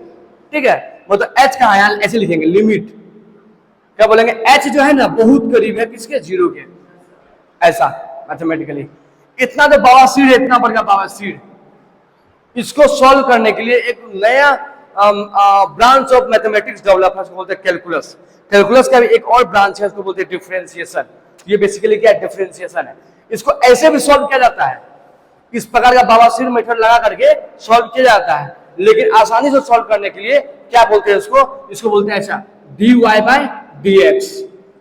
ठीक है, मतलब h का यहाँ ऐसे लिखेंगे, लिमिट क्या बोलेंगे, h जो है ना बहुत करीब है किसके, 0 के, ऐसा मैथमेटिकली। इतना तो बवासीर है, इतना बढ़िया बवासीर, इसको सॉल्व करने के लिए एक नया ब्रांच ऑफ मैथमेटिक्स डेवलप है, उसको बोलते हैं कैलकुलस। कैलकुलस का भी एक और ब्रांच है, उसको बोलते हैं डिफरेंशिएशन। ये बेसिकली क्या है, डिफरेंशिएशन है। इसको ऐसे भी सॉल्व किया जाता है, इस प्रकार का बवासीर मेथड लगा करके सॉल्व किया जाता है, लेकिन आसानी से सॉल्व करने के लिए क्या बोलते हैं इसको बोलते हैं ऐसा, dy बाय dx,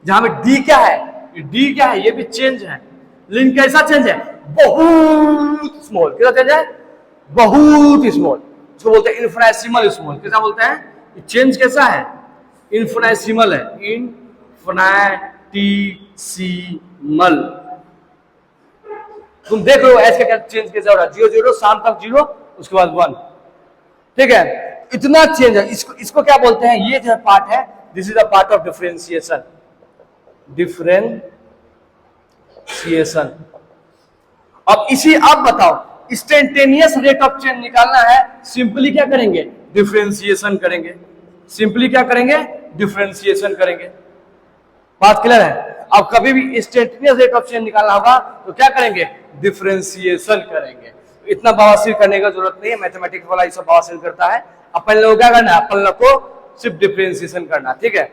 जहां पे d क्या है, d क्या है, ये भी चेंज है, लेकिन कैसा चेंज है, बहुत स्मॉल, कैसा चेंज है, बहुत स्मॉल, इसको बोलते हैं इन्फिनिटेसिमल स्मॉल। कैसा बोलते हैं, चेंज कैसा है, इन्फिनिटेसिमल है, इन्फिनिटेसिमल। तुम देख रहे हो एच का चेंज कैसा हो रहा है, 0 0 शाम तक 0, उसके बाद 1, ठीक है। इतना चेंज है। इसको इसको क्या बोलते हैं, ये जो पार्ट है, this is the part of differentiation. Differentiation. अब इसी, अब बताओ इंस्टेंटेनियस रेट ऑफ चेंज निकालना है, सिंपली क्या करेंगे, डिफरेंशिएशन करेंगे। सिंपली क्या करेंगे, डिफरेंशिएशन करेंगे। बात क्लियर है। अब कभी भी इंस्टेंटेनियस रेट ऑफ चेंज निकालना होगा तो क्या करेंगे, डिफरेंशिएशन करेंगे। इतना बवासीर करने का जरूरत नहीं है, मैथमेटिक्स वाला ये सब बवासीर करता है। अपन लोग क्या करना है, अपन लोग को सिर्फ डिफरेंशिएशन करना, ठीक है।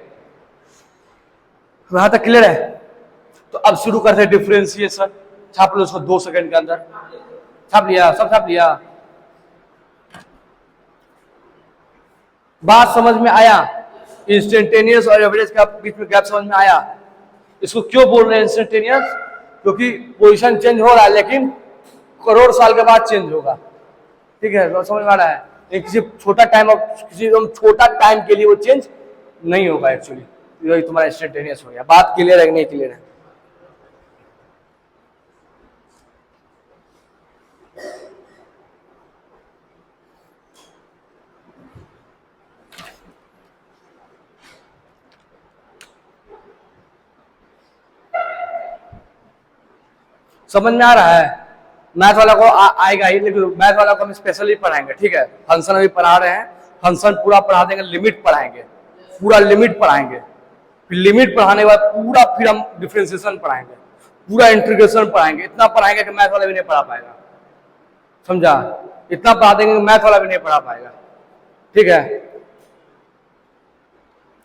वहां तक क्लियर है। तो अब शुरू करते हैं डिफरेंशिएशन। छाप लो उसको 2 सेकंड के अंदर। छाप लिया, सब छाप लिया। बात समझ में आया, इंस्टेंटेनियस और एवरेज का बीच में गैप समझ में आया। इसको क्यों बोल रहे हैं इंस्टेंटेनियस, क्योंकि पोजीशन चेंज हो रहा है लेकिन करोड़ साल के बाद चेंज होगा, ठीक है। तो समझ में आ रहा है, किसी छोटा टाइम, किसी छोटा टाइम के लिए वो चेंज नहीं होगा एक्चुअली। यही तुम्हारा इंस्टेंटेनियस हो गया। बात क्लियर है कि नहीं क्लियर है। समझ में आ रहा है। मैथ वाला को आएगा ही, लेकिन मैथ वाला को हम स्पेशली पढ़ाएंगे, ठीक है। फंक्शन अभी पढ़ा रहे हैं, फंक्शन पूरा पढ़ा देंगे, लिमिट पढ़ाएंगे, पूरा लिमिट पढ़ाएंगे। फिर लिमिट पढ़ाने के बाद पूरा फिर हम डिफरेंशिएशन पढ़ाएंगे, पूरा इंटीग्रेशन पढ़ाएंगे। इतना पढ़ाएंगे कि मैथ वाला भी नहीं पढ़ा पाएगा, समझा। इतना पढ़ा देंगे कि मैथ वाला भी नहीं पढ़ा पाएगा, ठीक है।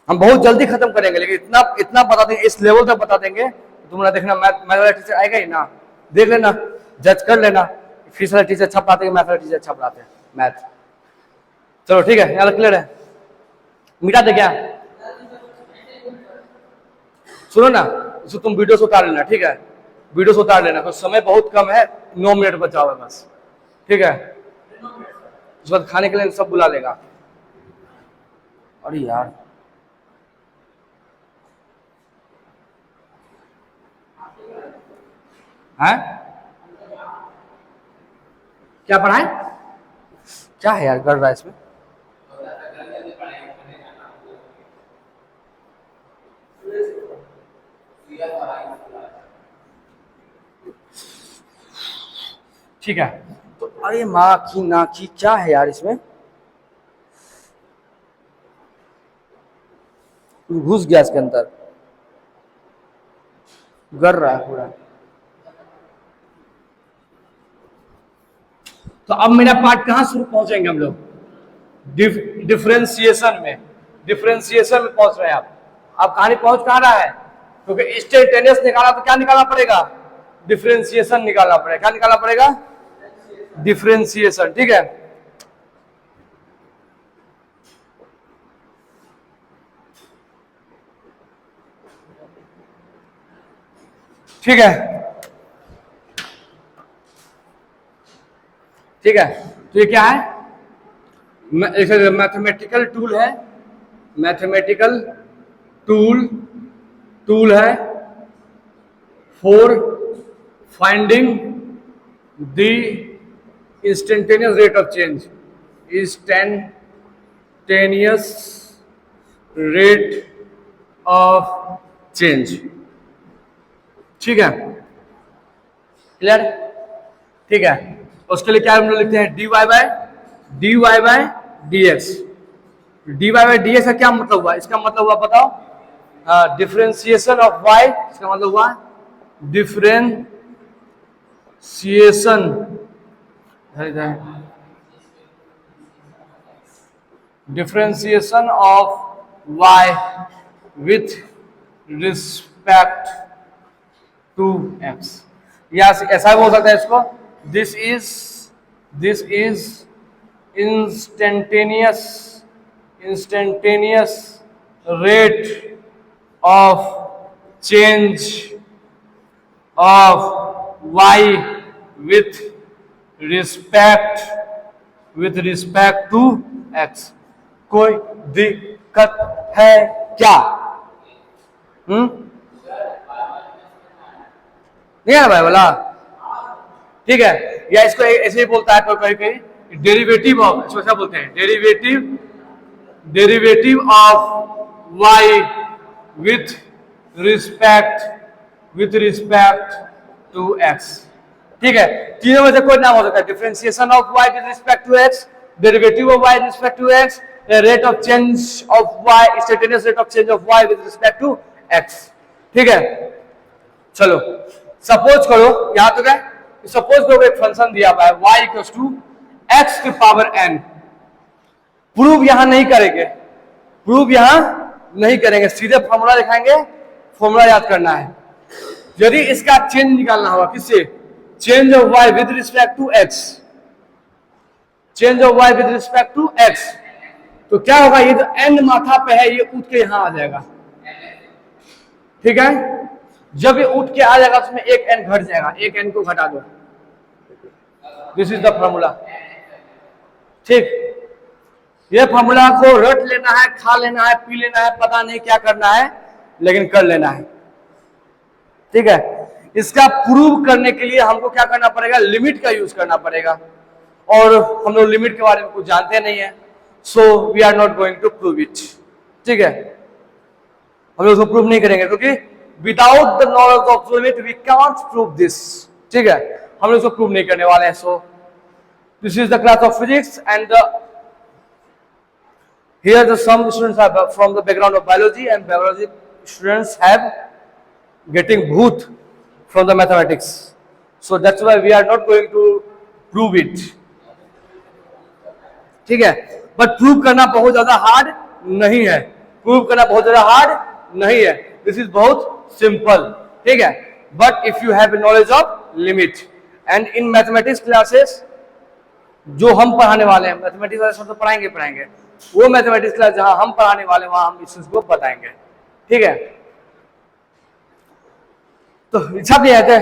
हम बहुत जल्दी खत्म करेंगे, लेकिन इतना इतना बता देंगे, इस लेवल तक बता देंगे। तुमने देखना मैथ वाला टीचर आएगा ही ना, देख लेना, जज कर लेना। फिजिक्स वाला टीचर अच्छा पढ़ाते हैं, मैथ वाला टीचर अच्छा पढ़ाते हैं मैथ। चलो ठीक है, यहाँ क्लियर है। मिटा दे क्या, सुनो ना, इसको तुम वीडियो से उतार लेना, ठीक है। वीडियो से उतार लेना, तो समय बहुत कम है, 9 मिनट बचा हुआ है बस, ठीक है। उस बाद खाने के लिए सब बुला लेगा। अरे यार है क्या पढ़ाए, क्या है यार कर रहा है इसमें। ठीक है, तो अरे माँ की ना की क्या है यार इसमें, घुस गया इसके अंदर, गर रहा है पूरा। तो अब मेरा पार्ट कहां शुरू पहुंचेंगे हम लोग, डिफरेंशिएशन में। डिफरेंशिएशन में पहुंच रहे हैं आप। अब कहानी पहुंच कहां रहा है, क्योंकि इंस्टेंटेनियस निकाला तो क्या निकालना पड़ेगा, डिफरेंशिएशन निकालना पड़ेगा। क्या निकालना पड़ेगा, डिफरेंशिएशन, ठीक है। ठीक है, ठीक है। तो ये क्या है, मैथमेटिकल टूल है, मैथमेटिकल टूल है for finding the instantaneous rate of change, instantaneous rate of change, ठीक है। क्लियर, ठीक है। उसके लिए क्या हम लोग लिखते हैं, dy by dx। dy by dx का क्या मतलब हुआ, इसका मतलब हुआ बताओ, डिफरेंशिएशन ऑफ y, इसका मतलब हुआ differentiation differentiation of y with respect to x। या ऐसा भी हो सकता है इसको, this is instantaneous rate of change of y with respect to x। कोई दिक्कत है क्या, नहीं है भाई बोला, ठीक है। या इसको ऐसे ही बोलता है कोई कोई, डेरिवेटिव ऑफ, इसको क्या बोलते हैं, derivative of y with respect to x। ठीक है, तीनों में से कोई नाम हो सकता है, differentiation of y with respect to x, derivative of y with respect to x, rate of change of y, instantaneous rate of change of y with respect to x। ठीक है, चलो सपोज करो, यहां तो क्या, सपोज करो एक function दिया हुआ है y इक्वल्स टू x की पावर n। प्रूव यहां नहीं करेंगे, प्रूव यहां नहीं करेंगे, सीधे फॉर्मूला दिखाएंगे, फॉर्मूला याद करना है। यदि इसका चेंज निकालना होगा, किससे, change of y with respect to x, change of y with respect to x, तो क्या होगा, ये जो n माथा पे है ये उठ के यहां आ जाएगा। ठीक है, जब ये उठ के आ जाएगा उसमें एक n घट जाएगा, एक n को घटा दो, दिस इज द फॉर्मूला। ठीक, ये फॉर्मूला को रट लेना है, खा लेना है, पी लेना है, पता नहीं क्या करना है, लेकिन कर लेना है। ठीक है, इसका प्रूव करने के लिए हमको क्या करना पड़ेगा, लिमिट का यूज करना पड़ेगा, और हम लोग लिमिट के बारे में कुछ जानते नहीं है, so we are not going to prove it. ठीक है, हम लोग उसको प्रूव नहीं करेंगे, क्योंकि without the knowledge of limit we can't prove this. ठीक है, हम लोग उसको प्रूव नहीं करने वाले हैं। So this is the class of physics and here the some students are from the background of biology, and biology students have getting booth from the mathematics, so that's why we are not going to prove it. ठीक है, but prove करना बहुत ज्यादा hard नहीं है, prove करना बहुत ज्यादा हार्ड नहीं है, दिस इज बहुत सिंपल। ठीक है, but if you have knowledge of limit, and in mathematics classes जो हम पढ़ाने वाले हैं, मैथमेटिक्स वाले सब तो पढ़ाएंगे, वो मैथमेटिक्स क्लास जहां हम पढ़ाने वाले वहां हम इस चीज को बताएंगे। ठीक है, तो छाप लिया है,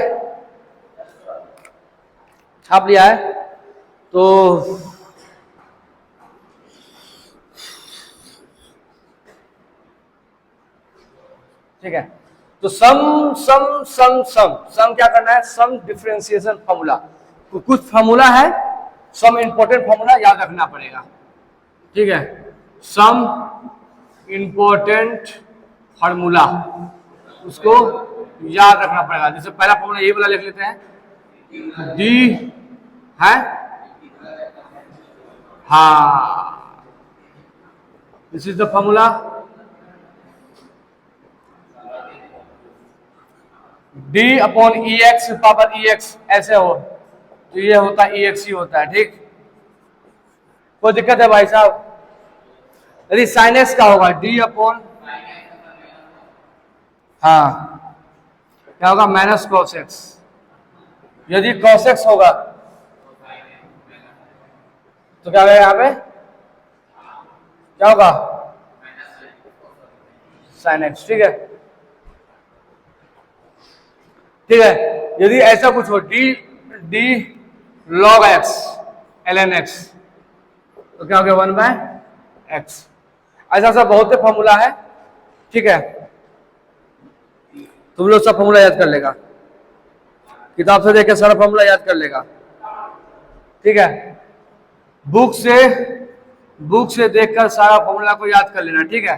छाप लिया है, तो ठीक है, तो सम क्या करना है, सम डिफरेंशिएशन फार्मूला, कुछ फार्मूला है, सम इंपॉर्टेंट फार्मूला याद रखना पड़ेगा। ठीक है, सम इंपॉर्टेंट फार्मूला उसको याद रखना पड़ेगा। जैसे पहला फार्मूला ये वाला लिख लेते हैं, डी है, हाँ, this is the formula, D upon E x power E x, ऐसे हो तो ये होता है ई एक्स ही होता है। ठीक, कोई दिक्कत है भाई साहब? यदि साइन एक्स का होगा डी अपॉन, हाँ क्या होगा, माइनस कॉस एक्स। यदि कॉस एक्स होगा तो क्या होगा, यहाँ पे क्या होगा, साइन एक्स। ठीक है, ठीक है, यदि ऐसा कुछ हो D log x ln x, तो क्या हो गया, 1/x। ऐसा सब बहुत से फॉर्मूला है। ठीक है, तुम लोग सब फॉर्मूला याद कर लेगा, किताब से देख के सारा फॉर्मूला याद कर लेगा। ठीक है, बुक से देखकर सारा फॉर्मूला को याद कर लेना। ठीक है,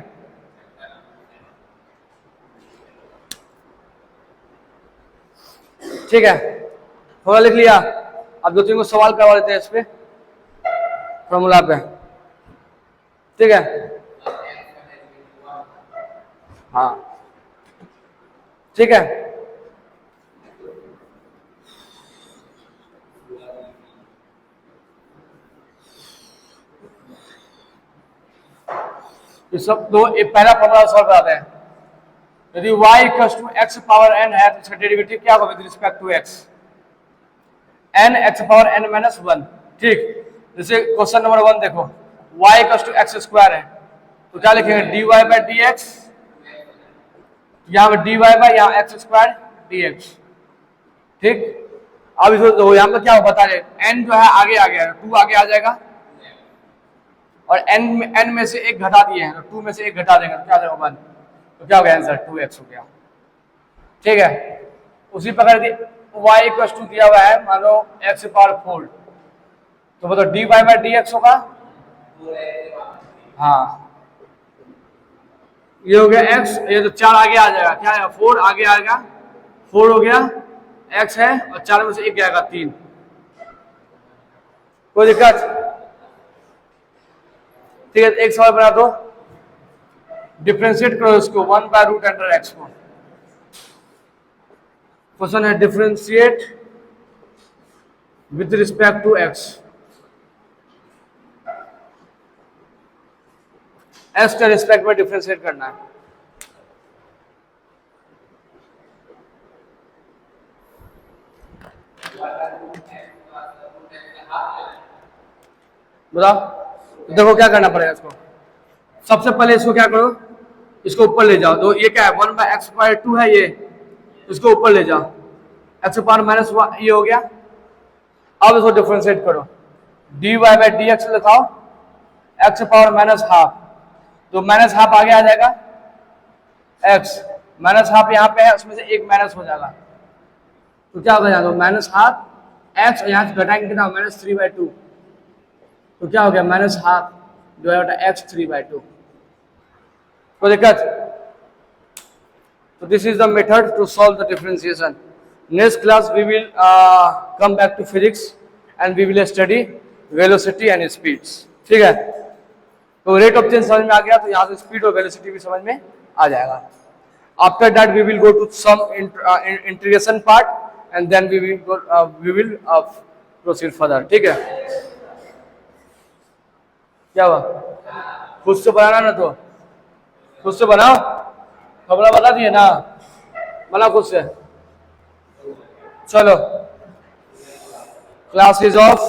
ठीक है, फॉर्मूला लिख लिया। अब 2-3 को सवाल करवा लेते हैं इस पे, फॉर्मूला पे। ठीक है, हाँ ठीक है, ये सब दो, पहला फॉर्मूला सॉल्व कराते हैं। यदि y equals to x power n है तो इसका डेरिवेटिव क्या होगा with respect to x, n x power n minus 1। ठीक, जैसे क्वेश्चन नंबर 1 देखो, y equals to x square है तो क्या लिखेंगे, dy बाई dx, यहाँ पे dy बाई यहाँ x स्क्वायर dx। ठीक, अब इसको यहाँ पे क्या बता रहे, n जो है आगे आ गया, 2 आगे आ जाएगा, और n में से 1 घटा दिए हैं तो 2 में से 1 घटा देंगे तो क्या देगा 1, तो क्या हो गया आंसर 2x हो गया। ठीक है, उसी प्रकार y इक्वल टू दिया हुआ है, मान लो x पावर 4, तो बताओ dy बाई डी एक्स होगा, हाँ ये हो गया x, ये तो 4 आगे आ जाएगा, क्या आएगा 4 आगे आएगा, 4 हो गया, x है और 4 में से 1 आएगा 3, कोई दिक्कत? ठीक है, एक सवाल बना दो, डिफ्रेंशिएट करो इसको 1 बाय रूट अंडर एक्स को। क्वेश्चन है differentiate with respect to x, x के रिस्पेक्ट में डिफ्रेंशिएट करना है। बताओ, देखो क्या करना पड़ेगा इसको, सबसे पहले इसको क्या करो, इसको ऊपर ले जाओ, तो ये क्या है 1 बाय एक्स स्क्वायर 2 है, ये इसको ऊपर ले जाओ, एक्स पावर माइनस ये हो गया। अब इसको डिफरेंशिएट करो, dy बाई डी एक्स लिखाओ एक्स पावर माइनस हाफ, तो माइनस हाफ आगे आ जाएगा, एक्स माइनस हाफ यहाँ पे है, उसमें से एक माइनस हो जाएगा, तो क्या होगा यहाँ माइनस हाफ एक्स, यहाँ से घटाएंगे कितना माइनस 3/2, तो क्या हो गया minus half divide by x 3/2, कोई दिक्कत? So this is the method to solve the differentiation. Next class we will come back to physics and we will study velocity and speeds. ठीक है, तो रेट ऑफ चेंज समझ में आ गया, तो यहाँ से स्पीड और वेलोसिटी भी समझ में आ जाएगा। After that we will go to some integration part and then we will proceed further. ठीक है, क्या हुआ? खुद से बनाना ना, तो खुद से बनाओ, खबरा बता दिए ना, बना खुद से। चलो, क्लास इज ऑफ।